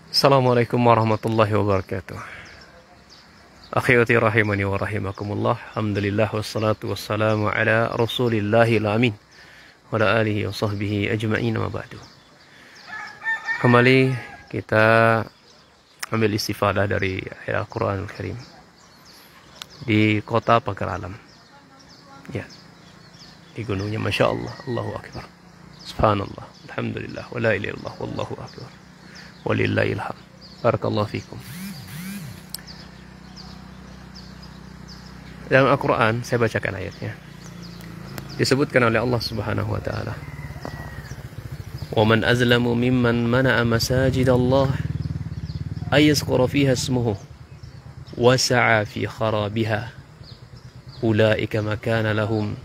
Assalamualaikum warahmatullahi wabarakatuh. Akhwati rahimani wa rahimakumullah. Alhamdulillah wassalatu wassalamu ala Rasulillahil amin wa ala alihi wa sahbihi ajma'in wa ba'du. Kembali kita ambil istifadah dari ayat Al-Qur'anul Karim di kota Pagar Alam. Ya. Di gunungnya Masya Allah, Allahu Akbar. Subhanallah, alhamdulillah, wa la ilaha illallah, wallahu akbar. Walillahil hamd. Barakallahu fikum. Dalam Al-Quran, saya bacakan ayatnya. Disebutkan oleh Allah Subhanahu wa taala. Wa man azlamu mimman mana'a masajid Allah ay yazkura fiha ismuhu wa sa'a fi kharabiha. Ulaika ma kana lahum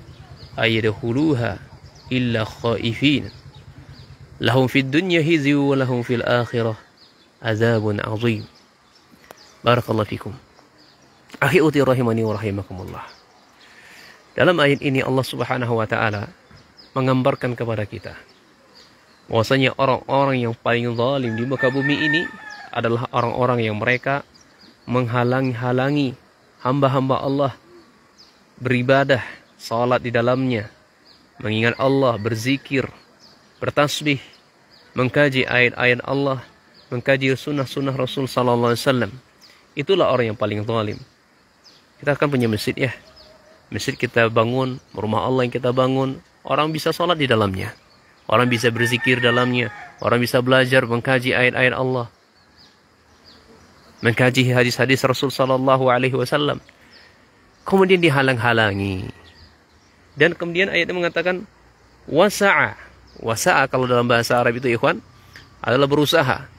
ay yadkhuluha illa khaifin. Lahum fid dunya hizyu wa lahum fil akhirah azabun azim. Barakallahu fikum. Akhwati rahimani wa rahimakumullah. Dalam ayat ini Allah Subhanahu wa taala menggambarkan kepada kita bahwasanya orang-orang yang paling zalim di muka bumi ini adalah orang-orang yang mereka menghalang-halangi hamba-hamba Allah beribadah, salat di dalamnya, mengingat Allah, berzikir, bertasbih, mengkaji ayat-ayat Allah, mengkaji sunnah-sunnah Rasul sallallahu alaihi wasallam. Itulah orang yang paling zalim. Kita akan punya masjid ya. Masjid kita bangun, rumah Allah yang kita bangun, orang bisa salat di dalamnya. Orang bisa berzikir dalamnya, orang bisa belajar mengkaji ayat-ayat Allah, mengkaji hadis-hadis Rasul sallallahu alaihi wasallam. Kemudian dihalang-halangi. Dan kemudian ayatnya mengatakan wasa'a. Wasa'a kalau dalam bahasa Arab itu ikhwan adalah berusaha.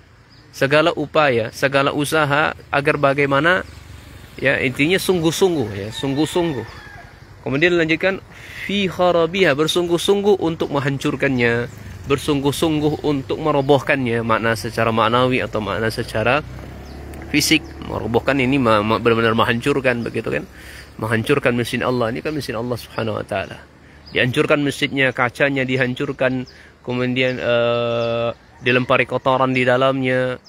Segala upaya, segala usaha agar bagaimana ya intinya sungguh-sungguh ya, sungguh-sungguh. Kemudian dilanjutkan fi kharabiha, bersungguh-sungguh untuk menghancurkannya, bersungguh-sungguh untuk merobohkannya, makna secara maknawi atau makna secara fisik. Merobohkan ini benar-benar menghancurkan begitu kan. Menghancurkan masjid Allah, ini kan masjid Allah Subhanahu wa taala. Dihancurkan masjidnya, kacanya dihancurkan, kemudian dilempari kotoran di dalamnya,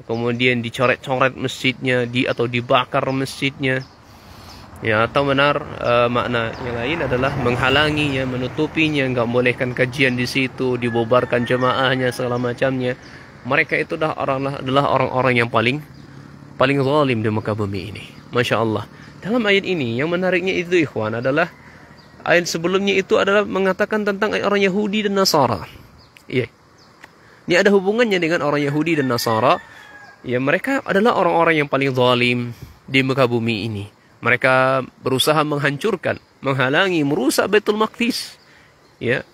kemudian dicoret-coret masjidnya, atau dibakar masjidnya. Ya, atau benar makna yang lain adalah menghalanginya, menutupinya, enggak bolehkan kajian di situ, dibubarkan jemaahnya segala macamnya. Mereka itu adalah orang-orang yang paling zalim di muka bumi ini. Masya Allah. Dalam ayat ini yang menariknya itu ikhwan adalah ayat sebelumnya itu adalah mengatakan tentang orang Yahudi dan Nasara. Iya. Ini ada hubungannya dengan orang Yahudi dan Nasara. Ya, mereka adalah orang-orang yang paling zalim di muka bumi ini. Mereka berusaha menghancurkan, menghalangi, merusak Baitul Maqdis. Ya.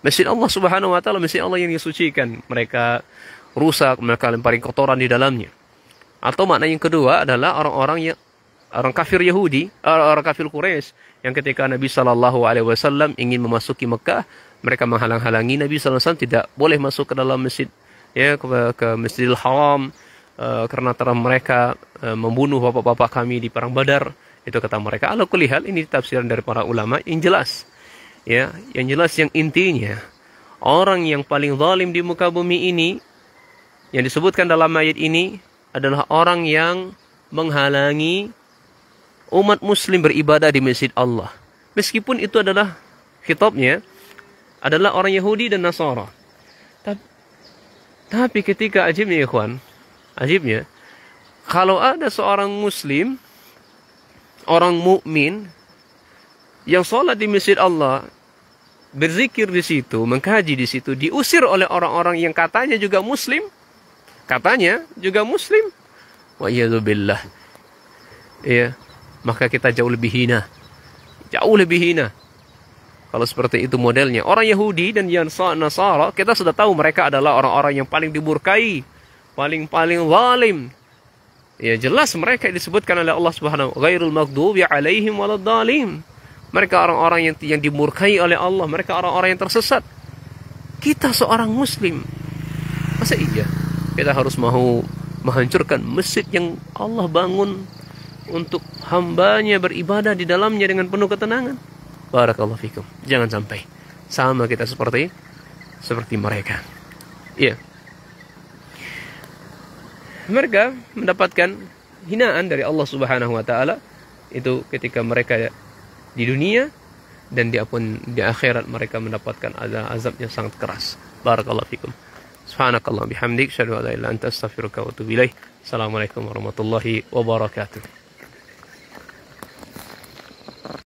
Masjid Allah Subhanahu wa taala, masjid Allah yang disucikan. Mereka rusak, mereka lempari kotoran di dalamnya. Atau makna yang kedua adalah orang kafir Yahudi, orang kafir Quraisy yang ketika Nabi Shallallahu Alaihi Wasallam ingin memasuki Mekah, mereka menghalang-halangi Nabi Sallallahu Alaihi Wasallam tidak boleh masuk ke dalam masjid, ya ke Masjidil Haram, karena telah mereka membunuh bapak-bapak kami di perang Badar. Itu kata mereka. Ala kulli hal, ini tafsiran dari para ulama yang jelas, ya, yang jelas yang intinya orang yang paling zalim di muka bumi ini yang disebutkan dalam ayat ini adalah orang yang menghalangi umat muslim beribadah di masjid Allah. Meskipun itu adalah khitabnya adalah orang Yahudi dan Nasara. Tapi ketika ajibnya ikhwan, ajibnya kalau ada seorang muslim, orang mukmin yang sholat di masjid Allah, berzikir di situ, mengkaji di situ, diusir oleh orang-orang yang katanya juga muslim, wa iyadzubillah. Ya, maka kita jauh lebih hina. Kalau seperti itu modelnya. Orang Yahudi dan Nasara, kita sudah tahu mereka adalah orang-orang yang paling dimurkai, paling zalim. Ya, jelas mereka disebutkan oleh Allah Subhanahu wa ghairul maghdubi alaihim waladdallin. Mereka orang-orang yang dimurkai oleh Allah, mereka orang-orang yang tersesat. Kita seorang muslim, masa iya kita harus mau menghancurkan masjid yang Allah bangun untuk hambanya beribadah di dalamnya dengan penuh ketenangan? Barakallahu fikum. Jangan sampai sama kita seperti mereka. Iya. mereka mendapatkan hinaan dari Allah Subhanahu wa taala itu ketika mereka di dunia, dan di akhirat mereka mendapatkan azab yang sangat keras. Barakallahu fikum. Subhanakallah bihamdik, asyhadu an la ilaha illa anta, astaghfiruka wa atubu ilaik. Assalamualaikum warahmatullahi wabarakatuh.